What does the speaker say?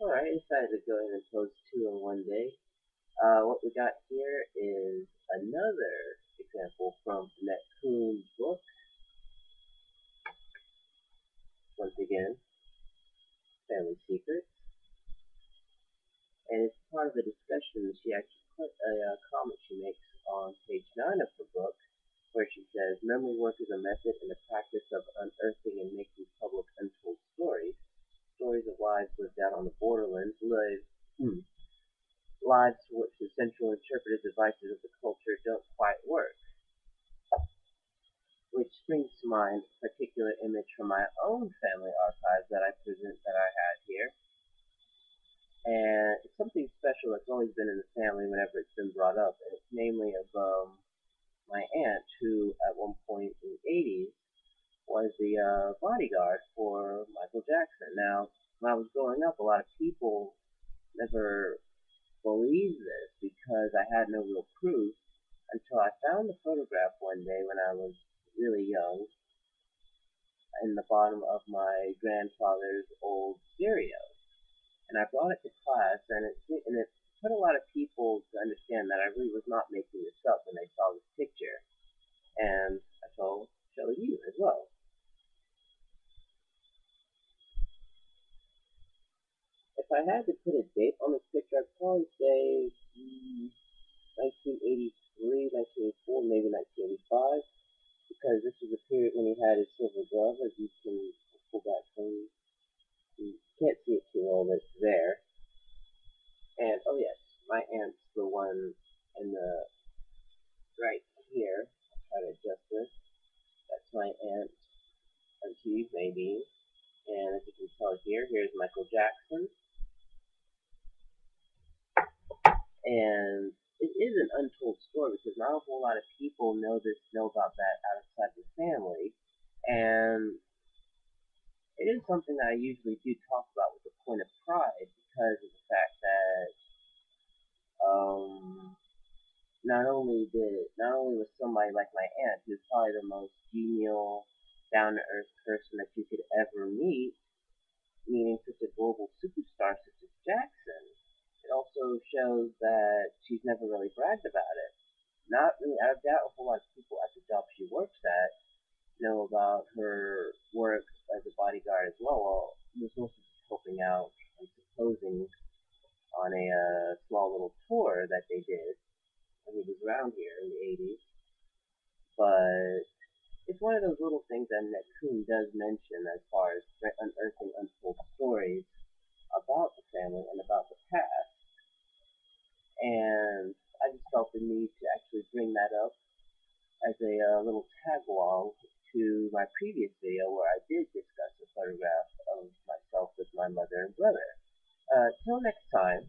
Alright, I decided to go ahead and post two in one day. What we got here is another example from Netcoon's book, once again, Family Secrets. And it's part of a discussion. She actually put a comment she makes on page 9 of her book, where she says, memory work is a method and a practice of unearthing and making public untold stories. Stories of lives lived out on the borderlands, lives to which the central interpretive devices of the culture don't quite work. Which brings to mind a particular image from my own family archives that I had here. And it's something special that's always been in the family whenever it's been brought up, and it's namely of my aunt, who at one point in the 80s was the bodyguard for Michael Jackson. Now, when I was growing up, a lot of people never believed this because I had no real proof until I found the photograph one day when I was really young in the bottom of my grandfather's old stereo. And I brought it to class, and it put a lot of people to understand that I really was not making this up when they saw this picture. And I told show you as well. If I had to put a date on this picture, I'd probably say 1983, 1984, maybe 1985, because this is a period when he had his silver glove, as you can pull back from. You can't see it too well, but it's there. And oh yes, my aunt's the one in the right here. I'll try to adjust this. That's my aunt Auntie maybe. And as you can tell here, here's Michael Jackson. And it is an untold story because not a whole lot of people know about that outside the family. And it is something that I usually do talk about with a point of pride because of the fact that not only was somebody like my aunt, who's probably the most genial, down to earth person that you could ever meet, meeting such a global superstar such as Jackson, it also shows that she's never really bragged about it. Not really, I doubt a whole lot of people at the job she works at know about her work as a bodyguard as well. Well, he was mostly helping out and supposing on a small little tour that they did when he was around here in the 80s. But it's one of those little things that Coon does mention as far as unearthing untold stories about the family and about the past. And I just felt the need to actually bring that up as a little tag along to my previous video where I did discuss a photograph of myself with my mother and brother. Till next time,